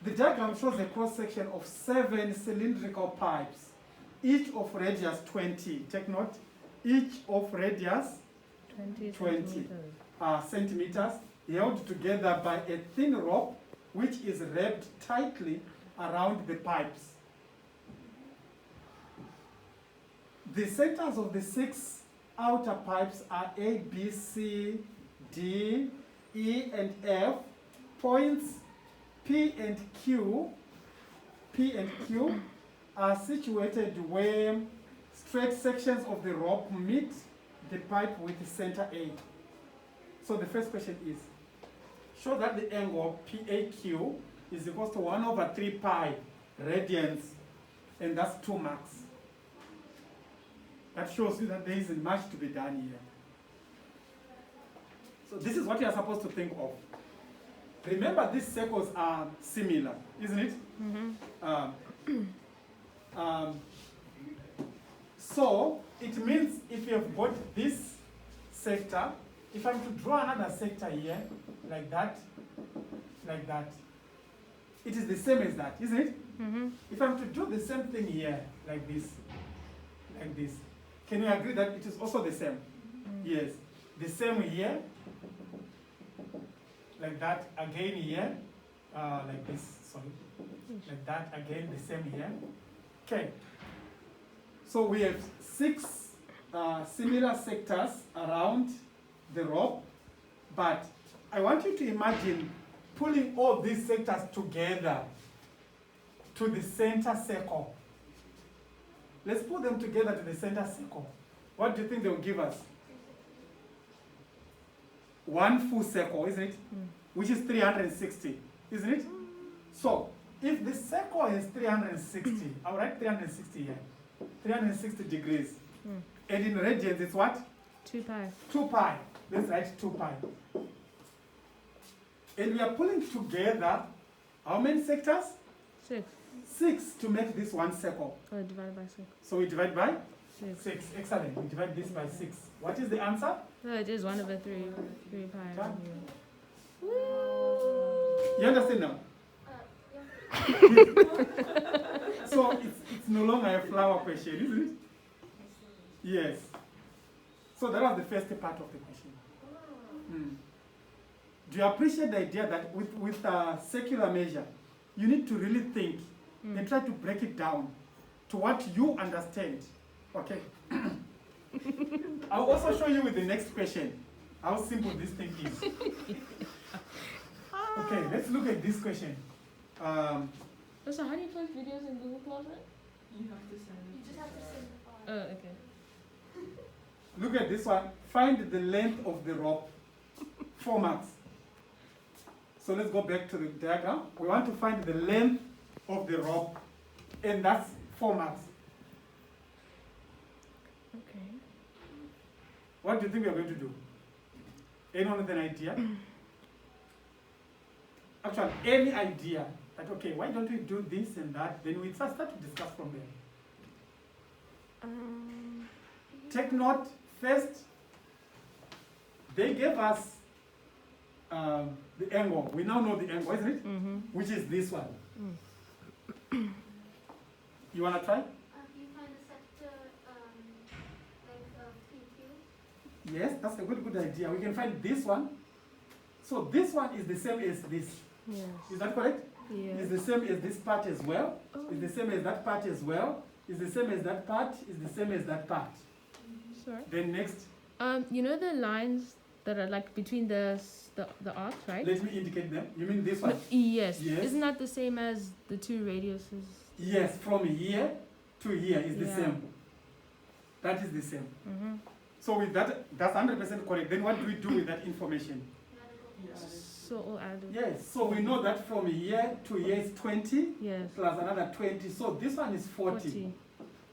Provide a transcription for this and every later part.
The diagram shows a cross-section of 7 cylindrical pipes, each of radius 20. Take note, each of radius 20 centimeters, held together by a thin rope which is wrapped tightly around the pipes. The centers of the 6 outer pipes are A, B, C, D, E, and F. Points P and Q are situated where straight sections of the rope meet the pipe with the center A. So the first question is, show that the angle PAQ is equal to 1/3 pi radians, and that's 2 marks. That shows you that there isn't much to be done here. So this is what you are supposed to think of. Remember, these circles are similar, isn't it? So it means if you have got this sector, if I'm to draw another sector here, like that, it is the same as that, isn't it? If I'm to do the same thing here, like this, can you agree that it is also the same? Yes. The same here, like that, again here, like this, sorry, like that, again, the same here. Okay. So we have 6 similar sectors around the rope, but I want you to imagine pulling all these sectors together to the center circle. Let's put them together to the center circle. What do you think they'll give us? 1 full circle, isn't it? Which is 360, isn't it? So, if the circle is 360, I'll write 360 here. 360 degrees. And in radians, it's what? 2 pi. 2 pi. Let's write 2 pi. And we are pulling together how many sectors? 6. 6 to make this one circle. Oh, divided by 6. So we divide by 6. 6. Excellent. We divide this by 6. What is the answer? So it is 1/3 pi. Done. Woo! You understand now? So it's no longer a flower question, isn't it? Yes. So that was the first part of the question. Do you appreciate the idea that with a secular measure, you need to really think and try to break it down to what you understand? Okay. I'll also show you with the next question how simple this thing is. Okay, let's look at this question. So how do you post videos in Google Classroom? You have to send it. You just have to send the file. Oh, okay. Look at this one. Find the length of the rope. 4 marks. So let's go back to the diagram. We want to find the length of the rope, and that's 4 marks. Okay. What do you think we are going to do? Anyone with an idea? Actually, any idea that, okay, why don't we do this and that? Then we start to discuss from there. Take note first. They gave us the angle. We now know the angle, isn't it? Which is this one. You want to try? You find the sector length of PQ. Yes, that's a good idea. We can find this one. So this one is the same as this. Yes. Is that correct? Yeah. It's the same as this part as well. It's the same as that part as well. It's the same as that part. It's the same as that part. Sorry. Then next, You know the lines that are like between the arcs, right? let me indicate them. You mean this one? But, yes. Yes. Isn't that the same as the 2 radiuses? Yes, from here to here is the Yeah. same. That is the same. So with that, that's 100% correct. Then what do we do with that information? So all added. Yes, so we know that from here to here is 20 Yes. plus another 20. So this one is 40.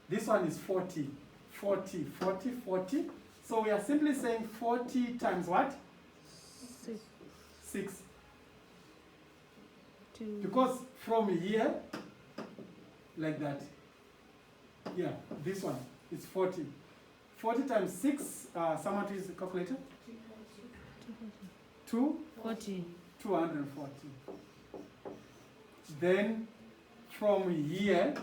This one is 40. 40, 40, 40. So we are simply saying 40 times what? 6. 6. 2. Because from here, like that, yeah, this one is 40. 40 times 6, someone to use the calculator? 2, 40. 240. Then from here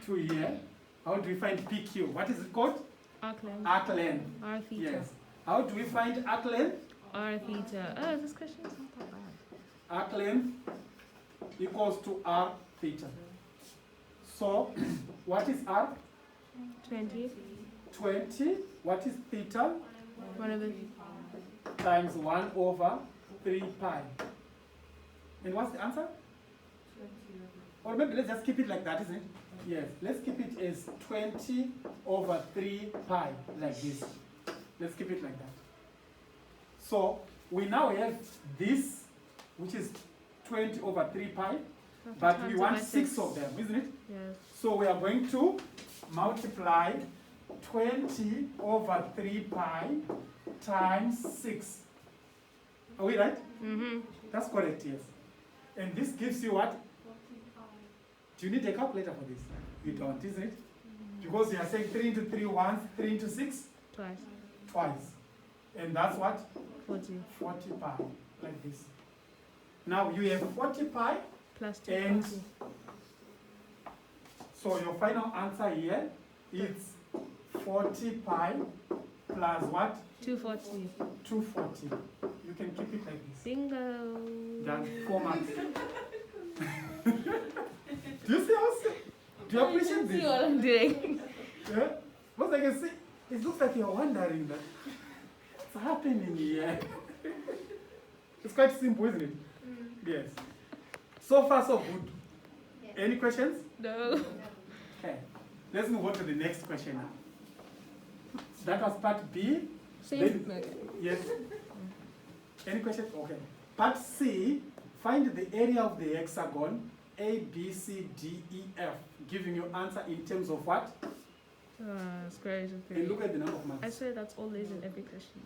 to here, how do we find PQ? What is it called? Arc length. Arc length. R theta. Yes. How do we find arc length? R theta. Oh, this question is not that bad. Arc length equals to r theta. So, what is r? 20. 20. What is theta? 1/3. Times 1 over 3 pi. And what's the answer? Or maybe let's just keep it like that, isn't it? Yes, let's keep it as 20 over 3 pi, like this. Let's keep it like that. So, we now have this, which is 20 over 3 pi, but we want 6 of them, isn't it? Yes. So we are going to multiply 20 over 3 pi times 6. Are we right? Mm-hmm. That's correct, yes. And this gives you what? Do you need a calculator for this? You don't, isn't it? Because you are saying 3 into 3 once, 3 into 6 Twice. twice. And that's what? 40. 40 pi, like this. Now you have 40 pi, Plus And- 240. so your final answer here is 40 pi plus what? 240. 240. You can keep it like this. Bingo. Done. 4 marks. Do you see how? Do you appreciate See this? what I'm doing. Yeah? But I can see, it looks like you're wondering that what's happening here. It's quite simple, isn't it? Yes. So far, so good. Yes. Any questions? No. Okay. Let's move on to the next question now. That was part B. Same. Okay. Yes. Any questions? Okay. Part C, find the area of the hexagon A, B, C, D, E, F, giving you answer in terms of what? Square root of And 3. look at the number of I marks. swear that's all there is in every question.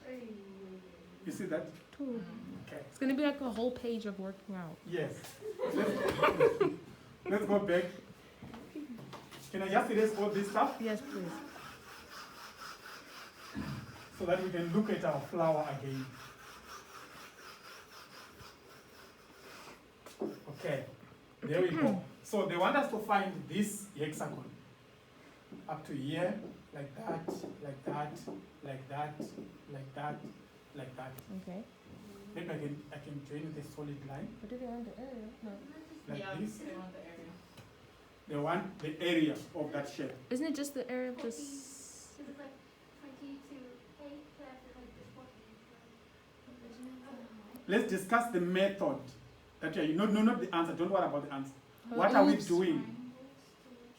You see that? 2. Okay. It's gonna be like a whole page of working out. Yes. Let's go back. Can I just erase all this stuff Yes, please. so that we can look at our flower again? Okay. There we go. So they want us to find this hexagon. Up to here, like that, like that, like that, like that, like that. Okay. Maybe I can join with a solid line, What do they want the area? No. like this. They want the area of that shape. Isn't it just the area of this? Is it like 20 to 8 left, like this one? Let's discuss the method. That you no, not the answer. Don't worry about the answer. What are we Oops. doing?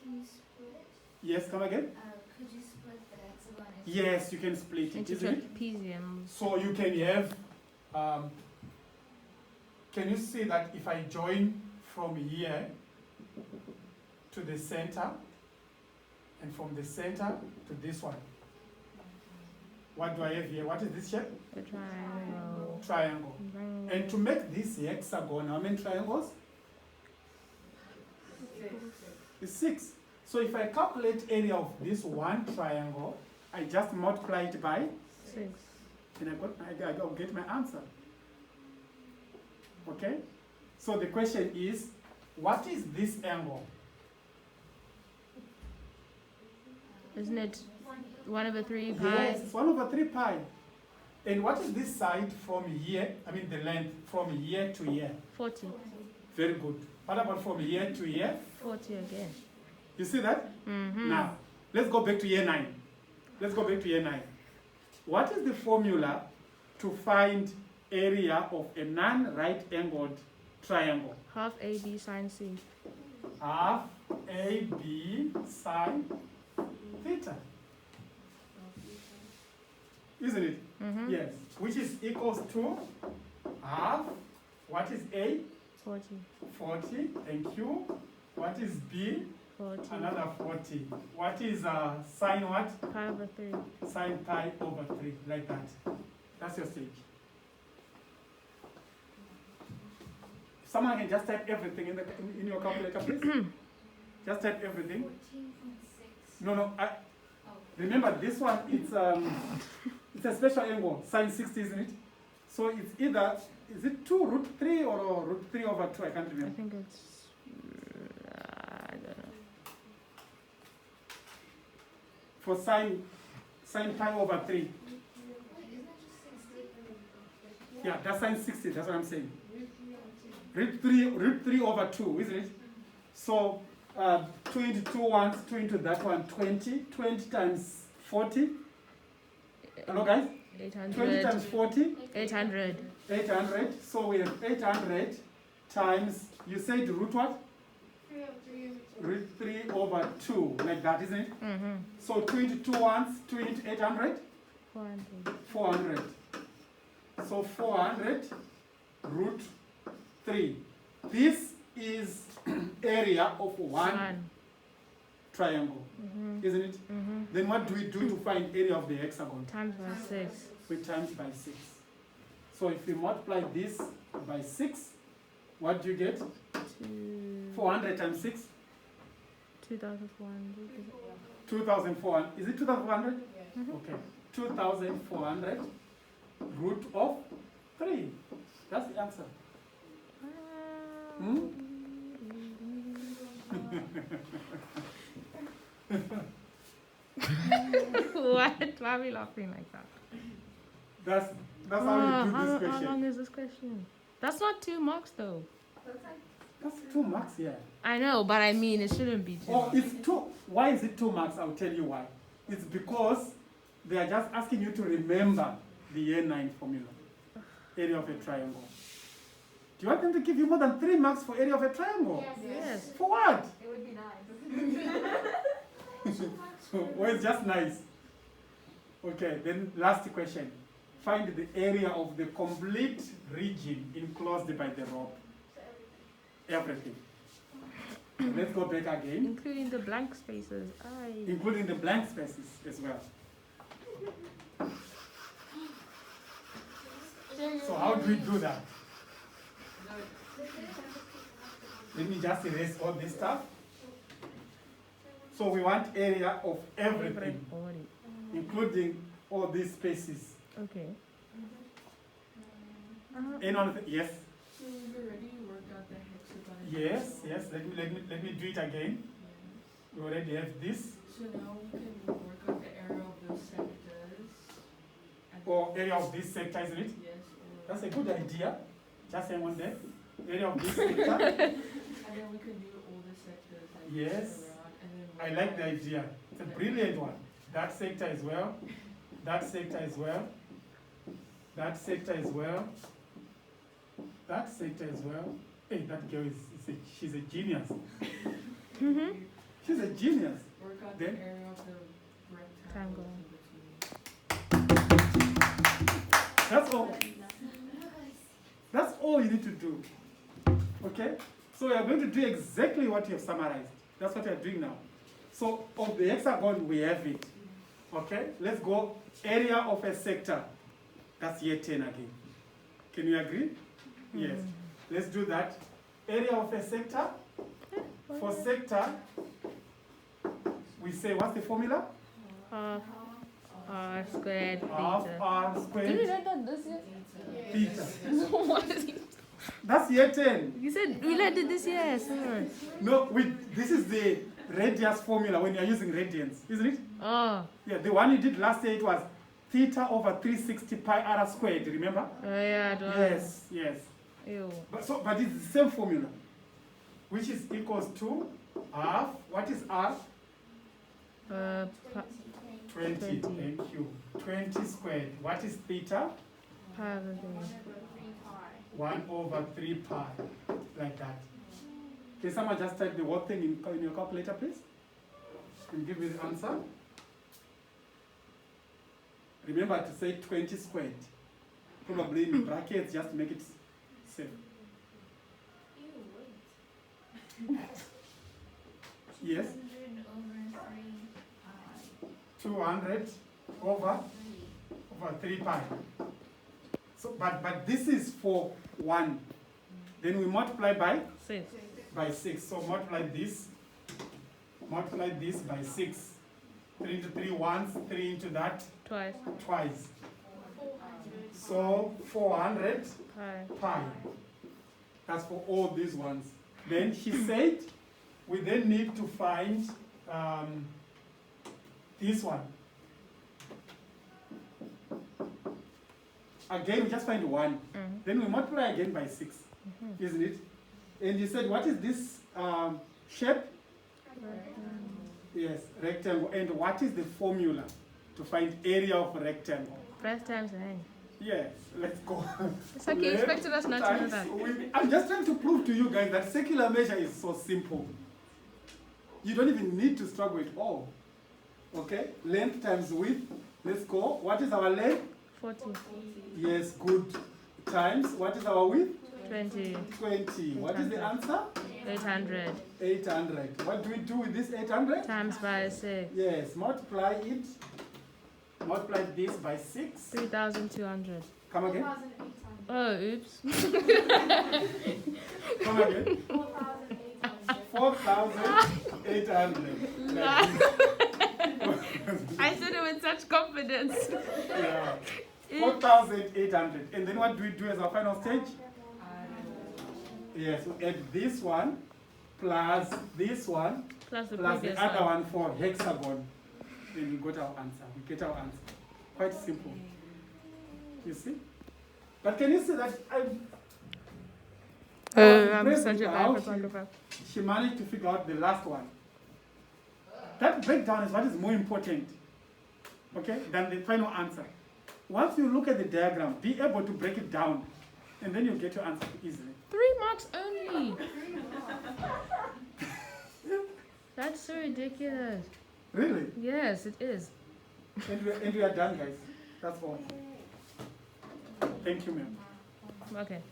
Can you split? Yes, come again. Could you split the hexagon? Yes, you can split it, Into isn't it? trapezium. So you can have. Can you see that if I join from here to the center, and from the center to this one, what do I have here? What is this shape? The triangle. Triangle. And to make this hexagon, how many triangles? It's 6. So if I calculate area of this one triangle, I just multiply it by, 6. and I go get my answer. Okay? So the question is, what is this angle? Isn't it 1/3 pi? Yes, it's 1/3 pi. And what is this side from here? I mean the length from here to here. 40. Very good. What about from here to here? 40 again. You see that? Mm-hmm. Now, let's go back to year 9. Let's go back to year 9. What is the formula to find area of a non-right angled triangle? Half AB sine C. Half AB sine theta. Isn't it? Mm-hmm. Yes. Which is equals to half. What is A? 40. 40. Thank you. What is B? 40. Another 40. What is sine what? Pi/3. Sine pi over 3, like that. That's your stage. Someone can just type everything in your calculator, please. Just type everything. 14.6. No, Oh. remember this one, it's a special angle, sine 60, isn't it? So it's either, is it 2 √3 or √3/2? I can't I remember. think it's for sine pi over 3. Wait, isn't it just 60? Yeah, that's sine 60, that's what I'm saying. Root 3 over 2, isn't it? So 2 into 2 once, 2 into that one, 20. 20 times 40. Hello guys? 20 800. times 40, 800. 800. So we have 800 times, you said root what? 3 over 3 Root 3 over 2, like that, isn't it? Mm-hmm. So 2 into 2 once, 2 into 800, 400. 400. So 400 root 3. This is area of one triangle, isn't it? Mm-hmm. Then what do we do to find area of the hexagon? Times by 6. We times by 6. So if we multiply this by 6, what do you get? 400 times 6? 2,400. 2,400. Is it 2,400? Mhm. Okay. 2,400 root of 3. That's the answer. Hmm? What? Why are we laughing like that? That's how you do this How question. long is this question? That's not 2 marks though. That's 2 marks, yeah. I know, but I mean, it shouldn't be 2 Oh, marks. it's 2. Why is it 2 marks? I'll tell you why. It's because they are just asking you to remember the year 9 formula. Area of a triangle. Do you want them to give you more than 3 marks for area of a triangle? Yes. For what? It would be nice. Well, it's just nice. Okay, then last question. Find the area of the complete region enclosed by the rope. Everything. So let's go back again, Including the blank spaces. including the blank spaces as well. So how do we do that? Let me just erase all this stuff. So we want area of everything, Everybody. including all these spaces. Okay. Anyone? Yes. So we've already worked out the hexagon. Yes. Let me do it again. We already have this. So now we can work out the area of those sectors. And Or area of this sector, isn't it? yes, That's a good idea. Just hang on there. Area of this sector. and then we can do all the sectors like Yes. around, and then I work like out the idea. It's a brilliant one. That sector as well. That sector as well. That sector as well. That sector as well. Hey, that girl she's a genius. Mm-hmm. She's a genius. Work out Then- the area of the rectangle Triangle. in between. That's all. That's all you need to do. Okay? So we are going to do exactly what you have summarized. That's what we are doing now. So of the hexagon, we have it. Okay? Let's go area of a sector. That's year 10 again. Can you agree? Yes. Let's do that. Area of a sector. For sector, we say, what's the formula? Half r squared Half theta. r Did we squared learn that this year? theta. What is it? That's year 10. You said we learned it this year, sir. No, this is the radius formula when you're using radians, isn't it? Oh, Yeah, the one you did last year, it was theta over 360 pi r squared, remember? yeah, it was. Yes. Ew. But it's the same formula, which is equals to half, what is r? Pa- 20, 20. thank you. 20 squared, what is theta? pi over three. 1 over 3 pi, like that. Can someone just type the whole thing in your calculator, please? And give me the answer. Remember to say 20 squared. Probably in brackets, just to make it safe. Yes, 200 over 3 pi. So, but this is for 1. Then we multiply by 6. So multiply this by 6. 3 into 3 once, 3 into that Twice. twice. So 400 Pi. pi. That's for all these ones. Then she said we then need to find this one. Again, we just find 1. Then we multiply again by 6, isn't it? And you said, what is this shape? Yes, rectangle. And what is the formula to find area of a rectangle? Press times 9. Yes, let's go. It's like you expected us not to know Times that. width. I'm just trying to prove to you guys that circular measure is so simple. You don't even need to struggle at all. Okay, length times width. Let's go. What is our length? 40. Yes, good. Times, what is our width? 20. 20. What is the answer? 800. 800. What do we do with this 800? Times by 6. Yes, multiply it. Multiply this by 6. 3,200. Come again. 4,800. Oh, oops. Come again. 4,800. 4,800. Like this. I said it with such confidence. Yeah. 4,800. And then what do we do as our final stage? Yes, we add this one plus this one Plus the plus previous the other one. one for hexagon. Then we got our answer. We get our answer. Quite simple. You see? But can you see that I'm impressed such a with bad how photographer. she managed to figure out the last one. That breakdown is what is more important, okay, than the final answer. Once you look at the diagram, be able to break it down, and then you get your answer easily. 3 marks only. That's so ridiculous. Really? Yes, it is. And we are done, guys. That's all. Thank you, ma'am. Okay.